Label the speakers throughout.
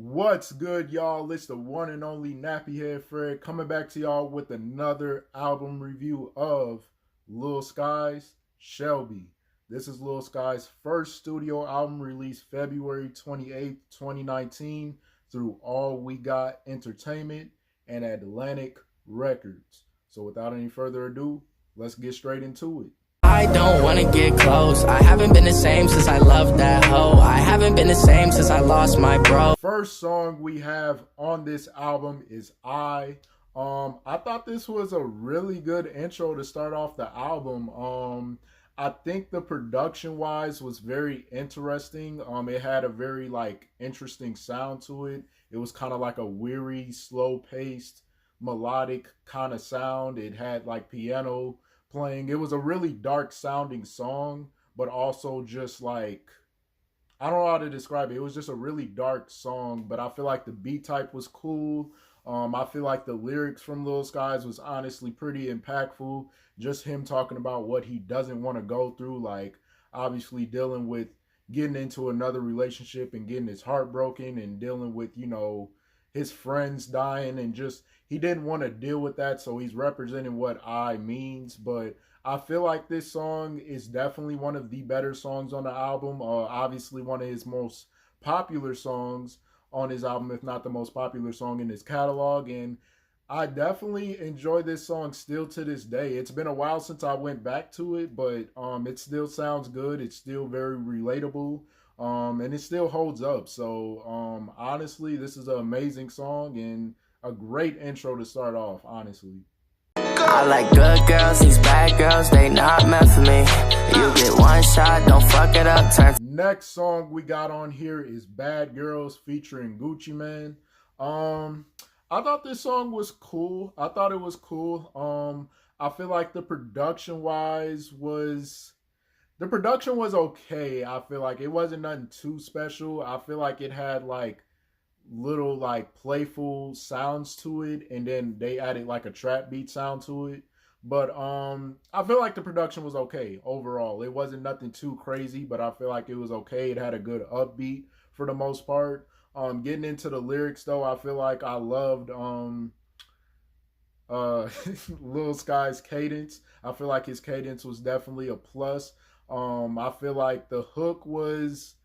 Speaker 1: What's good, y'all? It's the one and only Nappy Head Fred coming back to y'all with another album review of Lil Sky's Shelby. This is Lil Sky's first studio album released February 28th, 2019 through All We Got Entertainment and Atlantic Records. So without any further ado, let's get straight into it.
Speaker 2: I don't wanna get close. I haven't been the same since I loved that hoe. I haven't been the same since I lost my bro.
Speaker 1: First song we have on this album is I thought this was a really good intro to start off the album. I think the production wise was very interesting. It had a very interesting sound to it. It was kind of like a weary, slow paced, melodic kind of sound. It had piano playing. It was a really dark sounding song, but also just I don't know how to describe it. It was just a really dark song, but I feel like the beat type was cool. I feel like the lyrics from Lil Skies was honestly pretty impactful. Just him talking about what he doesn't want to go through, obviously dealing with getting into another relationship and getting his heart broken and dealing with, his friends dying, and just he didn't want to deal with that, so he's representing what I means. But I feel like this song is definitely one of the better songs on the album. Obviously one of his most popular songs on his album, if not the most popular song in his catalog, and I definitely enjoy this song still to this day. It's been a while since I went back to it, but it still sounds good. It's still very relatable. And it still holds up. So honestly, this is an amazing song and a great intro to start off, honestly.
Speaker 2: I like good girls, these bad girls, they not meant for me. You get one shot, don't fuck it up, turn.
Speaker 1: Next song we got on here is Bad Girls featuring Gucci Mane. I thought this song was cool. I thought it was cool. I feel like the production was okay. I feel like it wasn't nothing too special. I feel like it had little playful sounds to it, and then they added a trap beat sound to it. But I feel like the production was okay overall. It wasn't nothing too crazy, but I feel like it was okay. It had a good upbeat for the most part. Getting into the lyrics though, I feel like I loved Lil Sky's cadence. I feel like his cadence was definitely a plus. I feel like the hook was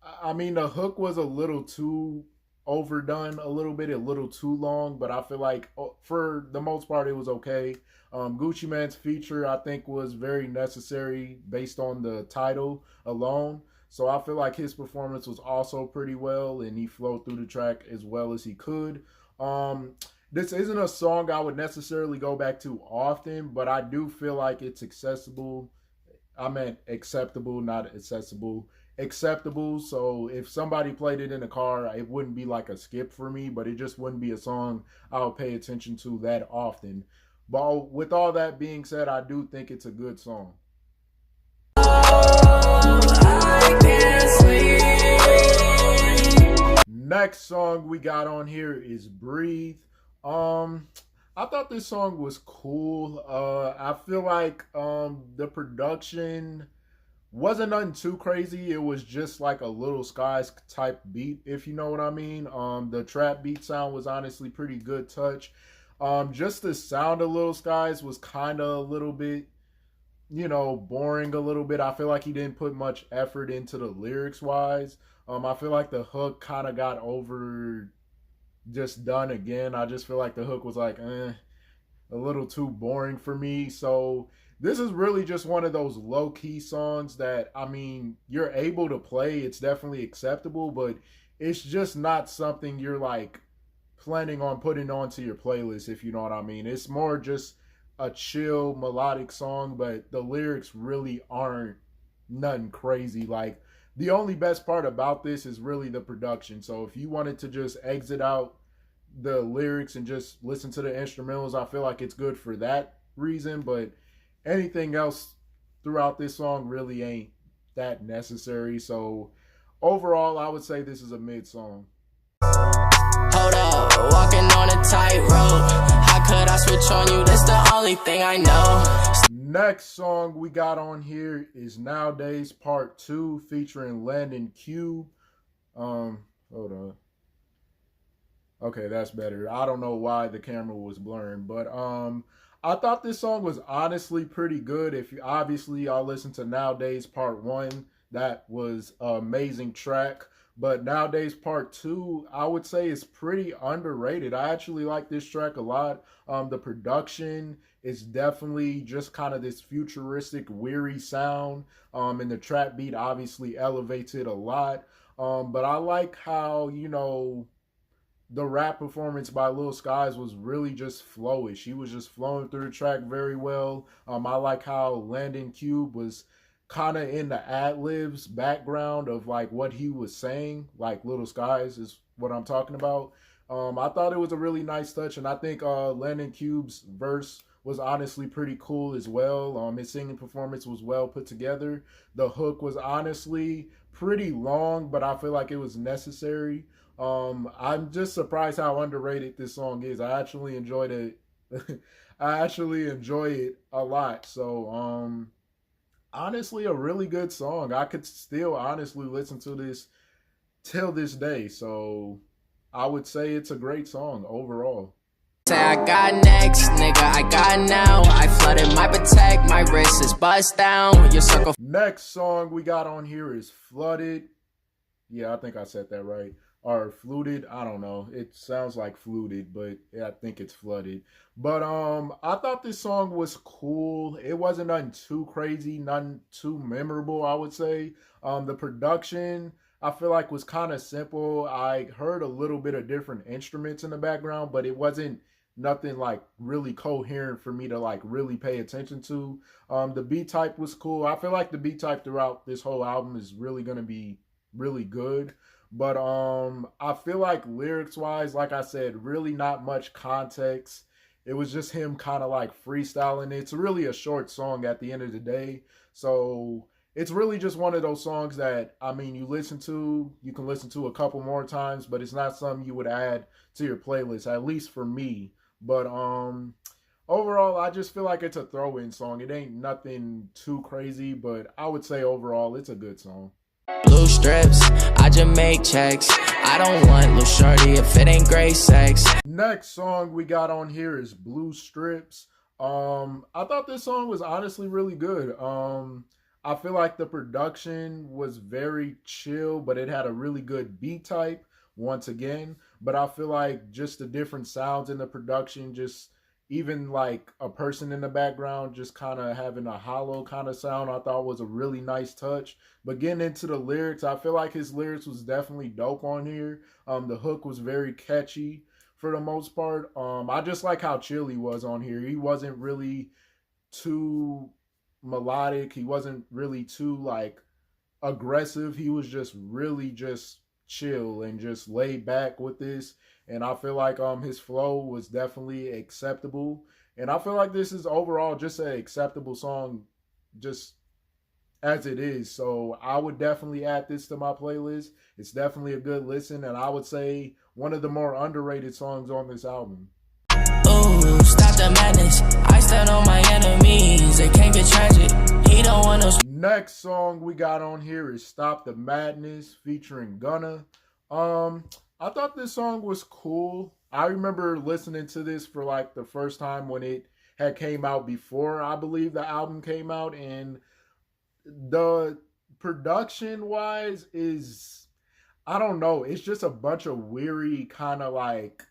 Speaker 1: a little too overdone a little too long, but I feel like for the most part it was okay. Gucci Mane's feature I think was very necessary based on the title alone. So I feel like his performance was also pretty well, and he flowed through the track as well as he could. This isn't a song I would necessarily go back to often, but I do feel like it's accessible. I meant acceptable, not accessible. Acceptable. So if somebody played it in the car, it wouldn't be a skip for me, but it just wouldn't be a song I would pay attention to that often. But with all that being said, I do think it's a good song. Next song we got on here is Breathe. I thought this song was cool. I feel like the production wasn't nothing too crazy. It was just a Lil Skies type beat, if you know what I mean. The trap beat sound was honestly pretty good touch. Just the sound of Lil Skies was kind of a little bit, boring a little bit. I feel like he didn't put much effort into the lyrics wise. I feel like the hook kind of got just done again. I just feel like the hook was a little too boring for me. So this is really just one of those low-key songs that, you're able to play. It's definitely acceptable, but it's just not something you're planning on putting onto your playlist, if you know what I mean. It's more just a chill melodic song, but the lyrics really aren't nothing crazy. The only best part about this is really the production. So if you wanted to just exit out the lyrics and just listen to the instrumentals, I feel like it's good for that reason, but anything else throughout this song really ain't that necessary. So overall, I would say this is a mid song.
Speaker 2: Hold up, walking on a tightrope. How could I switch on you? That's the only thing I know.
Speaker 1: Next song we got on here is Nowadays Part 2 featuring Landon Cube. Hold on. Okay, that's better. I don't know why the camera was blurring, but I thought this song was honestly pretty good. If you obviously y'all listen to Nowadays Part 1, that was an amazing track. But Nowadays Part 2, I would say is pretty underrated. I actually like this track a lot. The production is definitely just kind of this futuristic, weary sound. And the trap beat obviously elevates it a lot. But I like how, the rap performance by Lil Skies was really just flowish. He was just flowing through the track very well. I like how Landon Cube was kind of in the ad libs background of like what he was saying, like Little Skies is what I'm talking about. I thought it was a really nice touch, and I think Landon Cube's verse was honestly pretty cool as well. His singing performance was well put together. The hook was honestly pretty long, but I feel like it was necessary. I'm just surprised how underrated this song is. I actually enjoyed it. I actually enjoy it a lot. So, honestly, a really good song. I could still honestly listen to this till this day. So, I would say it's a great song overall.
Speaker 2: Say I got next, nigga, I got now. I flooded my protect, my wrist is bust down. Your circle.
Speaker 1: Next song we got on here is Flooded. Yeah, I think I said that right. Or fluted, I don't know. It sounds like fluted, but yeah, I think it's flooded. But I thought this song was cool. It wasn't nothing too crazy, nothing too memorable, I would say. The production I feel like was kind of simple. I heard a little bit of different instruments in the background, but it wasn't nothing like really coherent for me to like really pay attention to. The beat type was cool. I feel like the beat type throughout this whole album is really gonna be really good. But I feel like lyrics wise, like I said, really not much context. It was just him kind of like freestyling. It's really a short song at the end of the day. So it's really just one of those songs that I mean you can listen to a couple more times, but it's not something you would add to your playlist, at least for me. But overall, I just feel like it's a throw-in song. It ain't nothing too crazy, but I would say overall it's a good song.
Speaker 2: Blue strips, I just make checks. I don't want little shorty if it ain't great sex.
Speaker 1: Next song we got on here is Blue Strips. I thought this song was honestly really good. I feel like the production was very chill, but it had a really good beat type once again. But I feel like just the different sounds in the production, just even like a person in the background just kind of having a hollow kind of sound, I thought was a really nice touch. But getting into the lyrics, I feel like his lyrics was definitely dope on here. The hook was very catchy for the most part. I just like how chill he was on here. He wasn't really too melodic. He wasn't really too like aggressive. He was just really just chill and just laid back with this. And I feel like his flow was definitely acceptable. And I feel like this is overall just an acceptable song just as it is. So I would definitely add this to my playlist. It's definitely a good listen, and I would say one of the more underrated songs on this album.
Speaker 2: Ooh, stop the madness. I stand on my enemies. It can't get tragic. He don't want no.
Speaker 1: Next song we got on here is Stop the Madness featuring Gunna. I thought this song was cool. I remember listening to this for like the first time when it had came out before I believe the album came out, and the production wise is, I don't know, it's just a bunch of weary kind of like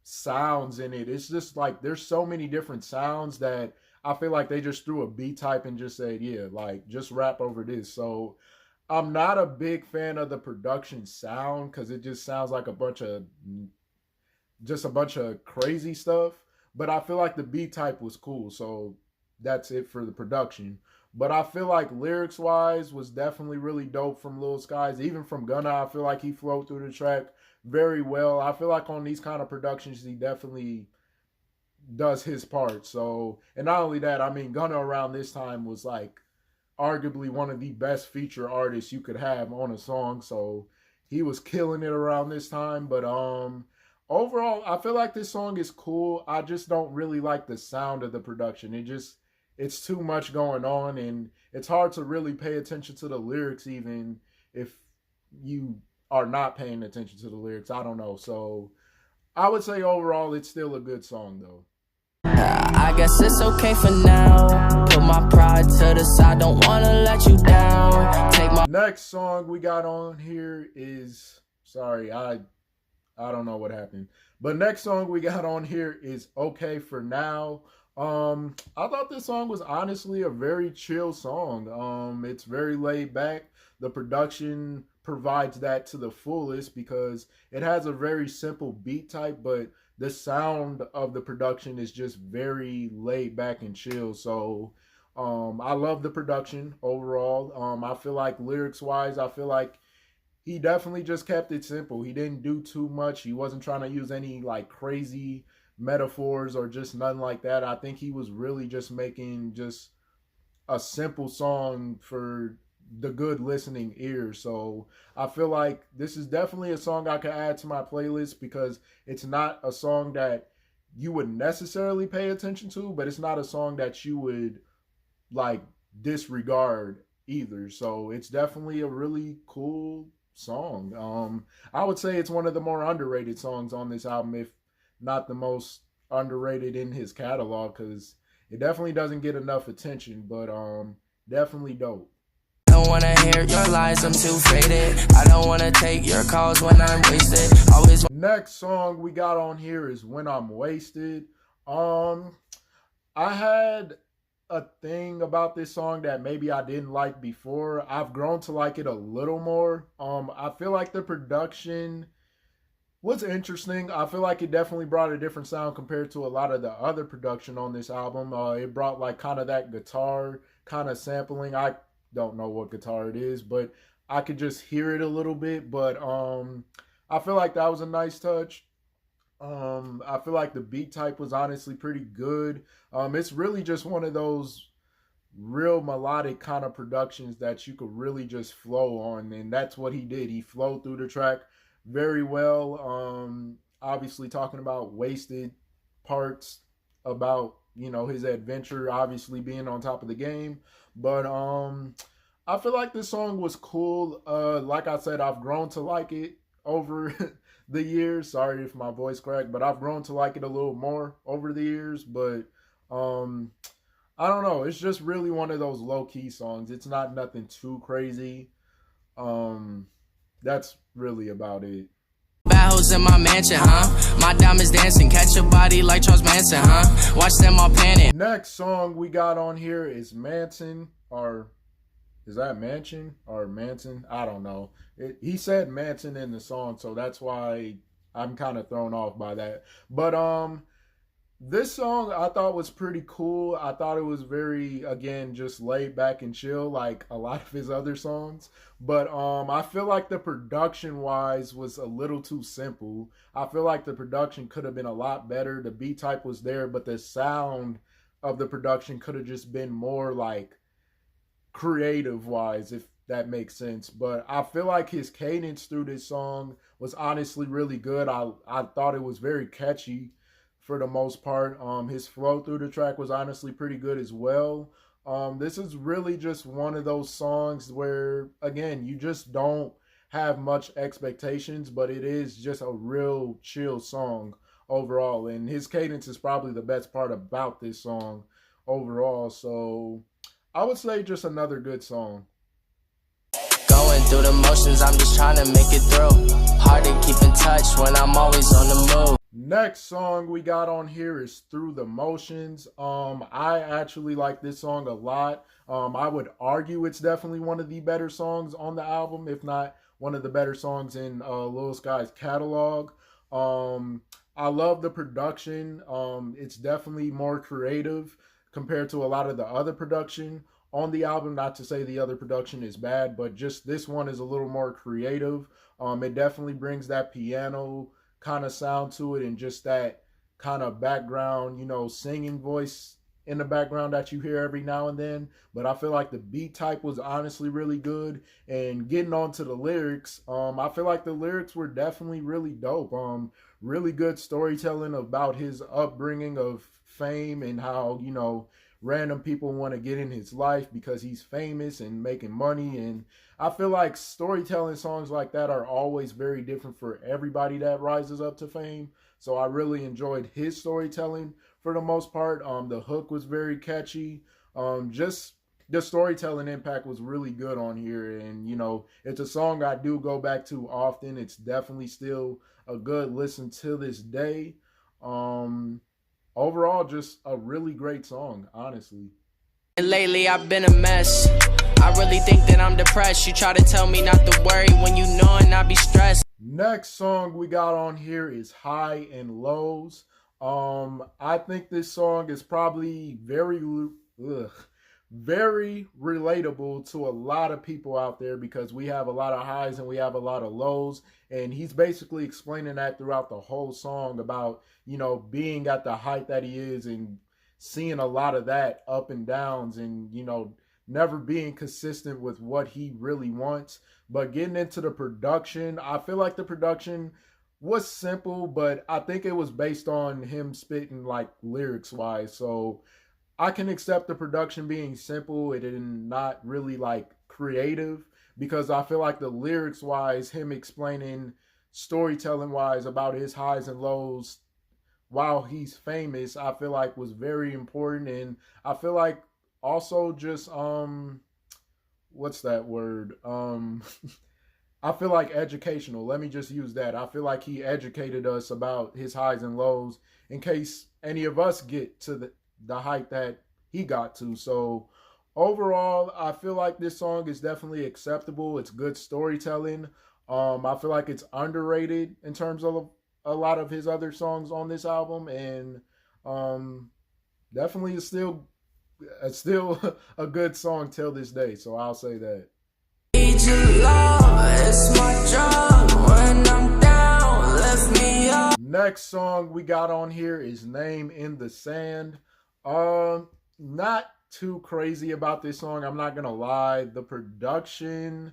Speaker 1: sounds in it. It's just like there's so many different sounds that I feel like they just threw a beat type and just said, yeah, like just rap over this. So I'm not a big fan of the production sound because it just sounds like a bunch of crazy stuff. But I feel like the beat type was cool, so that's it for the production. But I feel like lyrics wise was definitely really dope from Lil Skies. Even from Gunna, I feel like he flowed through the track very well. I feel like on these kind of productions, he definitely does his part. So, and not only that, I mean, Gunna around this time was like arguably one of the best feature artists you could have on a song. So he was killing it around this time. But overall, I feel like this song is cool. I just don't really like the sound of the production. It's too much going on, and it's hard to really pay attention to the lyrics even if you are not paying attention to the lyrics. I don't know. So I would say overall it's still a good song though.
Speaker 2: I guess it's okay for now. Put my pride to the side, don't wanna let you down. Take my
Speaker 1: Next song we got on here is, sorry, I don't know what happened. But next song we got on here is Okay for Now. I thought this song was honestly a very chill song. It's very laid back. The production provides that to the fullest because it has a very simple beat type, but the sound of the production is just very laid back and chill. So I love the production overall. I feel like lyrics wise, I feel like he definitely just kept it simple. He didn't do too much. He wasn't trying to use any like crazy metaphors or just nothing like that. I think he was really just making just a simple song for the good listening ear. So I feel like this is definitely a song I could add to my playlist because it's not a song that you would necessarily pay attention to, but it's not a song that you would like disregard either. So it's definitely a really cool song. I would say it's one of the more underrated songs on this album, if not the most underrated in his catalog, because it definitely doesn't get enough attention, but definitely dope.
Speaker 2: I don't wanna hear your lies, I'm too faded. I don't wanna take your calls when I'm wasted. Always.
Speaker 1: Next song we got on here is When I'm Wasted. I had a thing about this song that maybe I didn't like before. I've grown to like it a little more. I feel like the production was interesting. I feel like it definitely brought a different sound compared to a lot of the other production on this album. It brought like kind of that guitar kind of sampling. I don't know what guitar it is, but I could just hear it a little bit. But I feel like that was a nice touch. I feel like the beat type was honestly pretty good. It's really just one of those real melodic kind of productions that you could really just flow on, and that's what he did. He flowed through the track very well. Obviously talking about wasted parts about, you know, his adventure, obviously being on top of the game. But I feel like this song was cool. Like I said, I've grown to like it over the years. Sorry if my voice cracked, but I've grown to like it a little more over the years. But I don't know. It's just really one of those low key songs. It's not nothing too crazy. That's really about it.
Speaker 2: Bad hoes in my mansion, huh? My diamonds dancing, catch a body like Charles Manson, huh? Watch them all panic.
Speaker 1: Next song we got on here is Manson, or is that Mansion or Manson? I don't know. He said Manson in the song, so that's why I'm kind of thrown off by that. But this song I thought was pretty cool. I thought it was very, again, just laid back and chill like a lot of his other songs. But I feel like the production wise was a little too simple. I feel like the production could have been a lot better. The beat type was there, but the sound of the production could have just been more like creative wise, if that makes sense. But I feel like his cadence through this song was honestly really good. I thought it was very catchy for the most part. His flow through the track was honestly pretty good as well. This is really just one of those songs where, again, you just don't have much expectations, but it is just a real chill song overall. And his cadence is probably the best part about this song overall. So I would say just another good song.
Speaker 2: Going through the motions, I'm just trying to make it through. Hard to keep in touch when I'm always on the move.
Speaker 1: Next song we got on here is Through the Motions. I actually like this song a lot. I would argue it's definitely one of the better songs on the album, if not one of the better songs in Lil Sky's catalog. I love the production. It's definitely more creative compared to a lot of the other production on the album. Not to say the other production is bad, but just this one is a little more creative. It definitely brings that piano kind of sound to it and just that kind of background, you know, singing voice in the background that you hear every now and then. But I feel like the beat type was honestly really good. And getting on to the lyrics, I feel like the lyrics were definitely really dope. Really good storytelling about his upbringing of fame and how, you know, random people want to get in his life because he's famous and making money. And I feel like storytelling songs like that are always very different for everybody that rises up to fame. So I really enjoyed his storytelling for the most part. The hook was very catchy. Just the storytelling impact was really good on here, and it's a song I do go back to often. It's definitely still a good listen to this day. um Overall, just a really great song, honestly.
Speaker 2: And lately I've been a mess. I really think that I'm depressed. You try to tell me not to worry when you knowin' I be stressed.
Speaker 1: Next song we got on here is High and Lows. I think this song is probably very relatable to a lot of people out there because we have a lot of highs and we have a lot of lows. And he's basically explaining that throughout the whole song about, being at the height that he is and seeing a lot of that up and downs and, never being consistent with what he really wants. But getting into the production, I feel like the production was simple, but I think it was based on him spitting like lyrics wise. So I can accept the production being simple and not really like creative, because I feel like the lyrics wise, him explaining storytelling wise about his highs and lows while he's famous, I feel like was very important. And I feel like also just what's that word? I feel like educational. Let me just use that. I feel like he educated us about his highs and lows in case any of us get to the height that he got to. So overall, I feel like this song is definitely acceptable. It's good storytelling. I feel like it's underrated in terms of a lot of his other songs on this album, and definitely is still a good song till this day. So I'll say that.
Speaker 2: Need your love, it's my job. When I'm down, lift me up.
Speaker 1: Next song we got on here is Name in the Sand. Not too crazy about this song, I'm not gonna lie. The production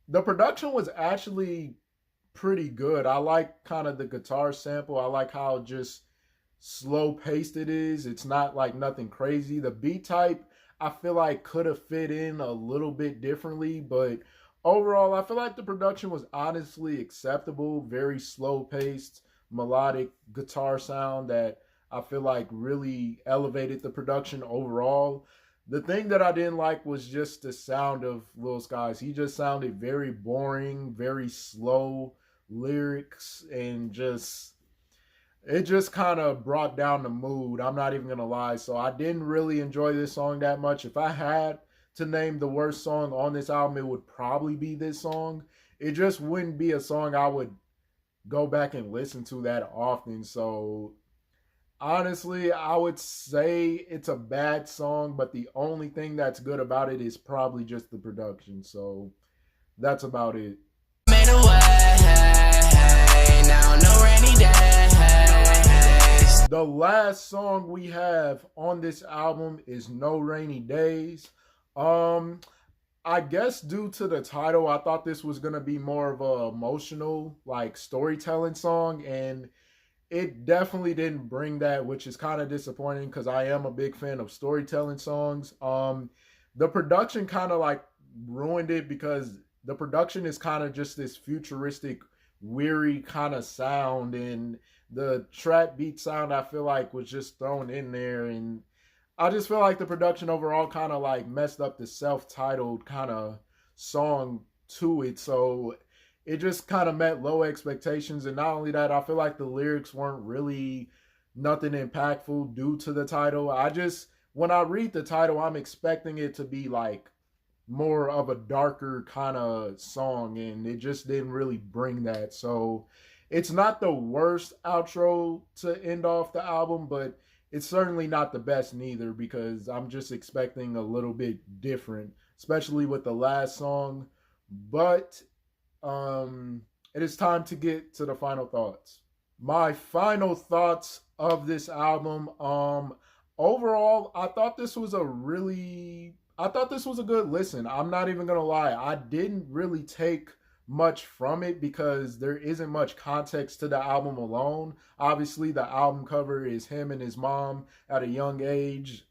Speaker 1: was actually pretty good. I like kind of the guitar sample. I like how just slow paced it is. It's not like nothing crazy. The beat type I feel like could have fit in a little bit differently, but overall I feel like the production was honestly acceptable. Very slow paced melodic guitar sound that I feel like really elevated the production overall. The thing that I didn't like was just the sound of Lil Skies. He just sounded very boring, very slow lyrics, and it just kind of brought down the mood. I'm not even gonna lie. So I didn't really enjoy this song that much. If I had to name the worst song on this album, it would probably be this song. It just wouldn't be a song I would go back and listen to that often. So honestly, I would say it's a bad song, but the only thing that's good about it is probably just the production. So that's about it.
Speaker 2: Made a way, now no rainy days.
Speaker 1: The last song we have on this album is No Rainy Days. I guess due to the title, I thought this was gonna be more of a emotional, like storytelling song, and it definitely didn't bring that, which is kind of disappointing because I am a big fan of storytelling songs. The production kind of like ruined it because the production is kind of just this futuristic, weary kind of sound, and the trap beat sound I feel like was just thrown in there, and I just feel like the production overall kind of like messed up the self-titled kind of song to it. So it just kind of met low expectations. And not only that, I feel like the lyrics weren't really nothing impactful due to the title. When I read the title, I'm expecting it to be like more of a darker kind of song, and it just didn't really bring that. So it's not the worst outro to end off the album, but it's certainly not the best neither, because I'm just expecting a little bit different, especially with the last song. But it is time to get to the final thoughts. My final thoughts of this album. Overall, I thought this was a good listen. I'm not even gonna lie. I didn't really take much from it because there isn't much context to the album alone. Obviously, the album cover is him and his mom at a young age.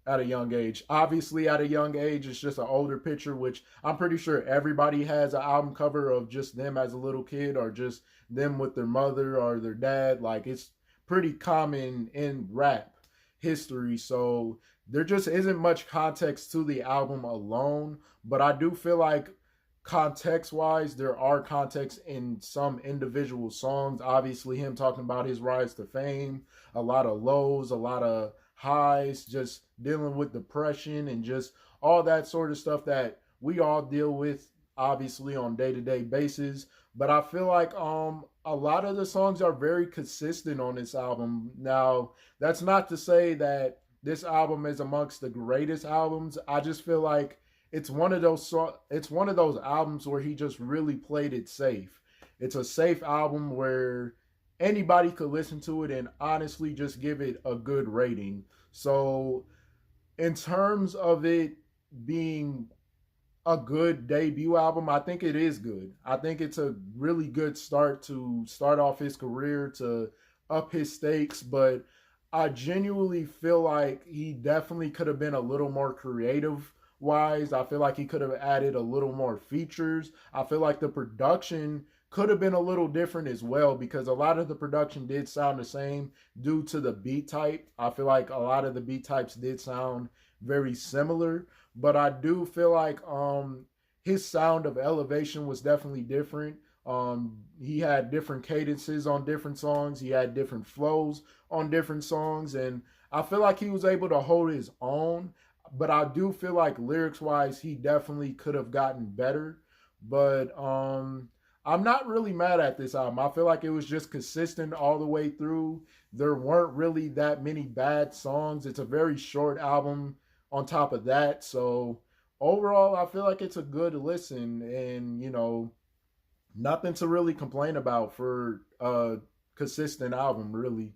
Speaker 1: At a young age. Obviously, at a young age, it's just an older picture, which I'm pretty sure everybody has an album cover of just them as a little kid or just them with their mother or their dad. Like, it's pretty common in rap history. So there just isn't much context to the album alone. But I do feel like context wise, there are contexts in some individual songs. Obviously, him talking about his rise to fame, a lot of lows, a lot of highs, just dealing with depression and just all that sort of stuff that we all deal with obviously on day-to-day basis. But I feel like a lot of the songs are very consistent on this album. Now, that's not to say that this album is amongst the greatest albums. I just feel like it's one of those albums where he just really played it safe. It's a safe album where anybody could listen to it and honestly just give it a good rating. So, in terms of it being a good debut album, I think it is good. I think it's a really good start to start off his career, to up his stakes, but I genuinely feel like he definitely could have been a little more creative wise. I feel like he could have added a little more features. I feel like the production could have been a little different as well because a lot of the production did sound the same due to the beat type. I feel like a lot of the beat types did sound very similar, but I do feel like his sound of elevation was definitely different. He had different cadences on different songs. He had different flows on different songs, and I feel like he was able to hold his own. But I do feel like lyrics wise, he definitely could have gotten better. But I'm not really mad at this album. I feel like it was just consistent all the way through. There weren't really that many bad songs. It's a very short album on top of that. So overall, I feel like it's a good listen and, nothing to really complain about for a consistent album, really.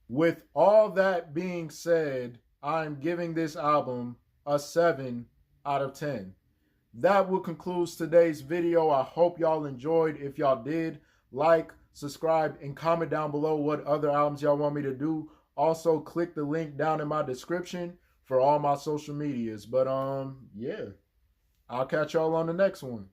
Speaker 1: With all that being said, I'm giving this album a 7 out of 10. That will conclude today's video. I hope y'all enjoyed. If y'all did, like, subscribe, and comment down below what other albums y'all want me to do. Also, click the link down in my description for all my social medias. But yeah, I'll catch y'all on the next one.